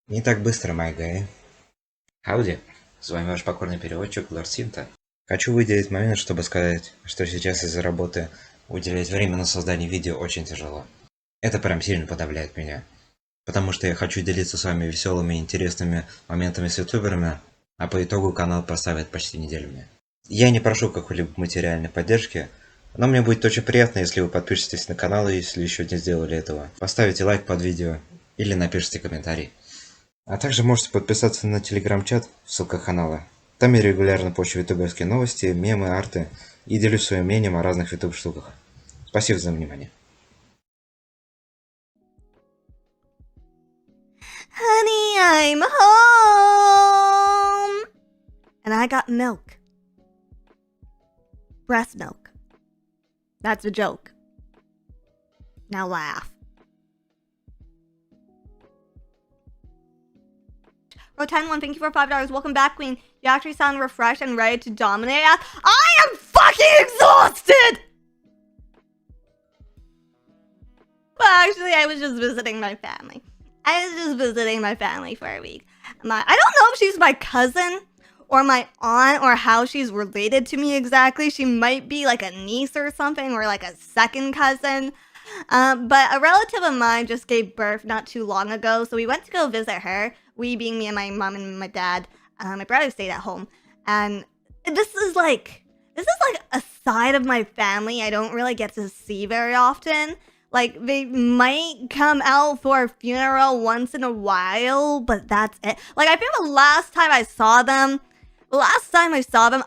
Не так быстро, мои Гай. Хауди, с вами ваш покорный переводчик Лорд Синта. Хочу выделить момент, чтобы сказать, что сейчас из-за работы уделять время на создание видео очень тяжело. Это прям сильно подавляет меня. Потому что я хочу делиться с вами веселыми и интересными моментами с витуберами, а по итогу канал проставит почти неделю мне. Я не прошу какой-либо материальной поддержки, но мне будет очень приятно, если вы подпишетесь на канал, если еще не сделали этого, поставите лайк под видео или напишите комментарий. А также можете подписаться на телеграм-чат в ссылках канала. Там я регулярно пощу ютуберские новости, мемы, арты и делюсь своим мнением о разных ютуб штуках. Спасибо за внимание. Honey, I'm home! And I got milk. Breast milk. That's a joke. Now laugh. Rotan1, thank you for $5. Welcome back, Queen. You actually sound refreshed and ready to dominate us. I am fucking exhausted! Well, actually, I was just visiting my family. For a week. I don't know if she's my cousin or my aunt or how she's related to me exactly. She might be like a niece or something or like a second cousin. But a relative of mine just gave birth not too long ago, so we went to go visit her. We being me and my mom and my dad. My brother stayed at home, and this is like a side of my family I don't really get to see very often. Like, they might come out for a funeral once in a while, but that's it. Like, I feel the last time I saw them,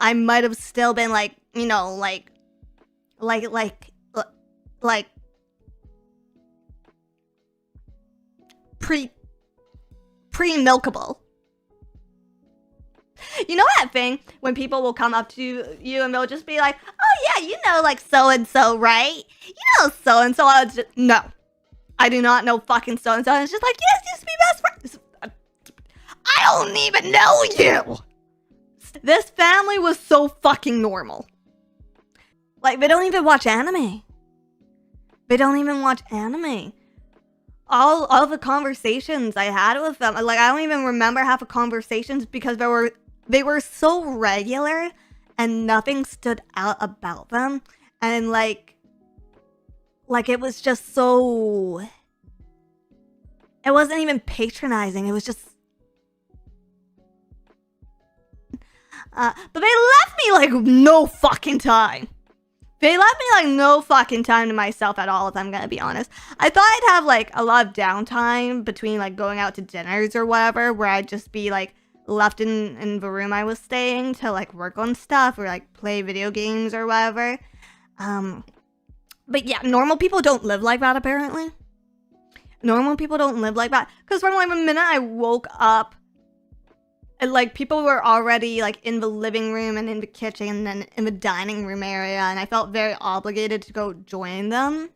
I might have still been like, you know, like pre-milkable. You know that thing when people will come up to you and they'll just be like, oh yeah, you know, like so-and-so, right? You know so-and-so. I was just, no. I do not know fucking so-and-so. And it's just like, yes, used to be best friends. I don't even know you. This family was so fucking normal. Like, they don't even watch anime. All the conversations I had with them, like, I don't even remember half the conversations because they were so regular and nothing stood out about them. And like it was just so, it wasn't even patronizing. It was just, but they left me like no fucking time. They left me like no fucking time to myself at all, if I'm gonna be honest. I thought I'd have like a lot of downtime between like going out to dinners or whatever, where I'd just be like left in the room I was staying to like work on stuff or like play video games or whatever. But yeah, normal people don't live like that, apparently. Normal people don't live like that. Because from like the minute I woke up, and like people were already like in the living room and in the kitchen and then in the dining room area, and I felt very obligated to go join them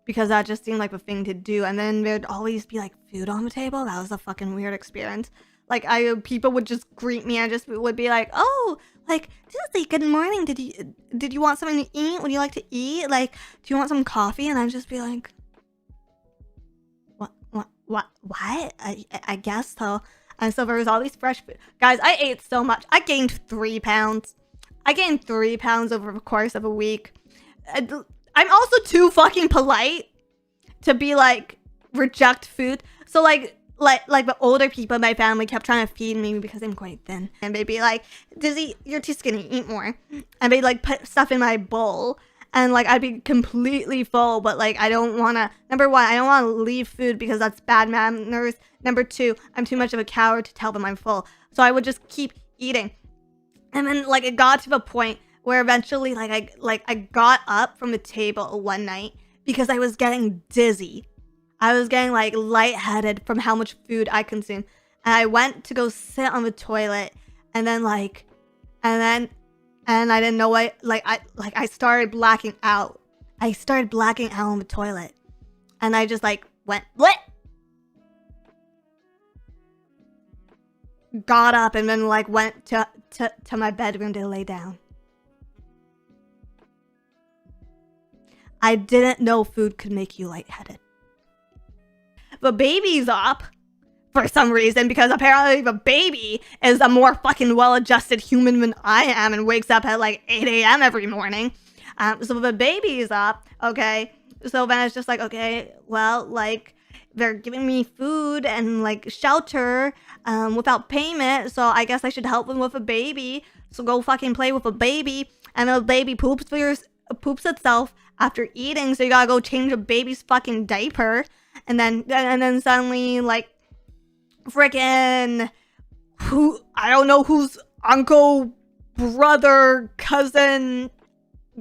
because that just seemed like the thing to do. And then there'd always be like food on the table. That was a fucking weird experience. Like, people would just greet me and just would be like, oh, like, Dizzy, good morning. Did you want something to eat? Would you like to eat? Like, do you want some coffee? And I'd just be like, what? I guess so. And so there was always fresh food. Guys, I ate so much. I gained 3 pounds. I gained 3 pounds over the course of a week. I'm also too fucking polite to be like, reject food. So like the older people in my family kept trying to feed me because I'm quite thin. And they'd be like, Dizzy, you're too skinny, eat more. And they'd like put stuff in my bowl. And like, I'd be completely full, but like, I don't want to, number one, I don't want to leave food because that's bad manners. Number two, I'm too much of a coward to tell them I'm full. So I would just keep eating. And then like, it got to the point where eventually I got up from the table one night because I was getting dizzy. I was getting like lightheaded from how much food I consumed. And I went to go sit on the toilet and then and I didn't know what, I started blacking out. I started blacking out on the toilet. And I just like went, what? Got up and then like went to my bedroom to lay down. I didn't know food could make you lightheaded. The baby's up. for some reason, because apparently the baby is a more fucking well-adjusted human than I am and wakes up at like 8 a.m. every morning. So the baby's up, okay? So then it's just like, okay, well, like, they're giving me food and like shelter without payment, so I guess I should help them with a baby. So go fucking play with a baby, and the baby poops itself after eating, so you gotta go change a baby's fucking diaper, and then suddenly like freaking I don't know whose uncle, brother, cousin,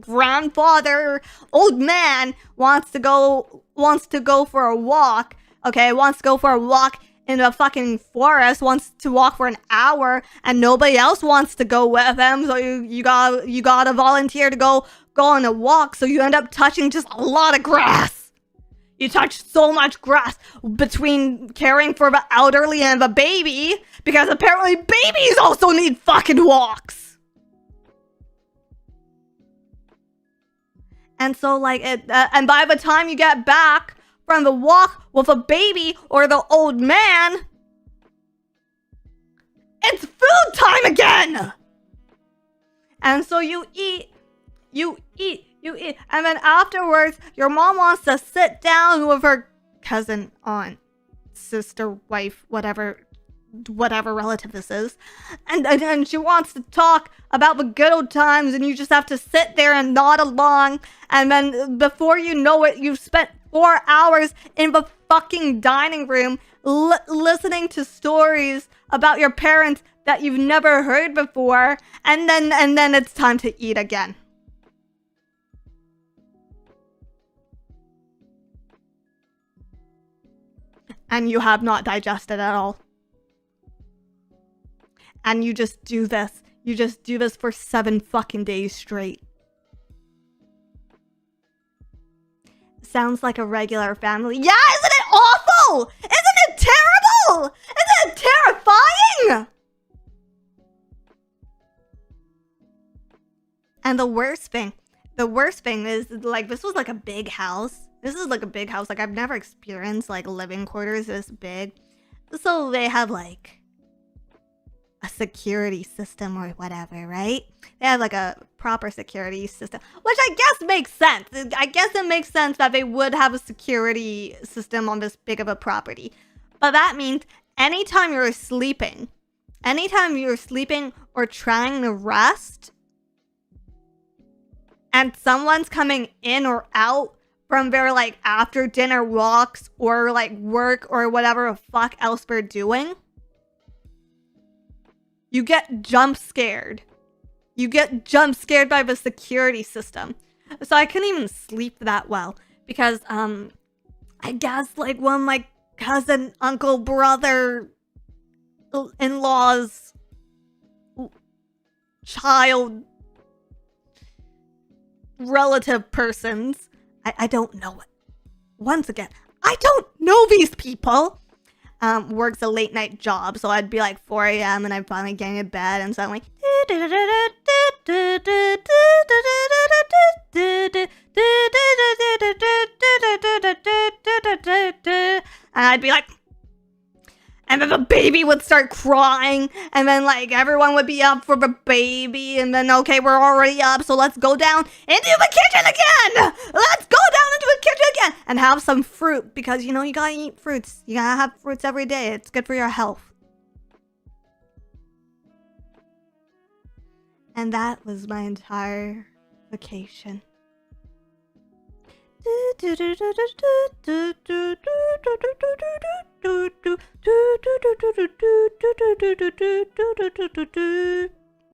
grandfather, old man wants to go for a walk. Okay, wants to go for a walk in the fucking forest, wants to walk for an hour, and nobody else wants to go with him. So you gotta volunteer to go on a walk. So you end up touching just a lot of grass. You touch so much grass between caring for the elderly and the baby, because apparently babies also need fucking walks. And so like and by the time you get back from the walk with a baby or the old man, it's food time again. And so you eat, and then afterwards, your mom wants to sit down with her cousin, aunt, sister, wife, whatever relative this is, and she wants to talk about the good old times, and you just have to sit there and nod along, and then before you know it, you've spent 4 hours in the fucking dining room listening to stories about your parents that you've never heard before, and then it's time to eat again. And you have not digested at all. And you just do this. You just do this for 7 fucking days straight. Sounds like a regular family. Yeah, isn't it awful? Isn't it terrible? Isn't it terrifying? And the worst thing is, like, this was like a big house. This is like a big house. Like, I've never experienced like living quarters this big. So they have like a security system or whatever, right? They have like a proper security system, which I guess makes sense. I guess it makes sense that they would have a security system on this big of a property. But that means anytime you're sleeping or trying to rest, and someone's coming in or out from their like after dinner walks or like work or whatever the fuck else they're doing, you get jump scared. You get jump scared by the security system. So I couldn't even sleep that well because I guess like one of my cousin, uncle, brother, in-laws, child, relative persons, I don't know it. Once again, I don't know these people. Works a late night job, so I'd be like 4 a.m. and I'm finally getting in bed, and suddenly and I'd be like, and then the baby would start crying, and then like everyone would be up for the baby, and then okay, we're already up, so let's go down into the kitchen again. Let's go down into the kitchen again and have some fruit, because you know you gotta eat fruits. You gotta have fruits every day. It's good for your health. And that was my entire vacation.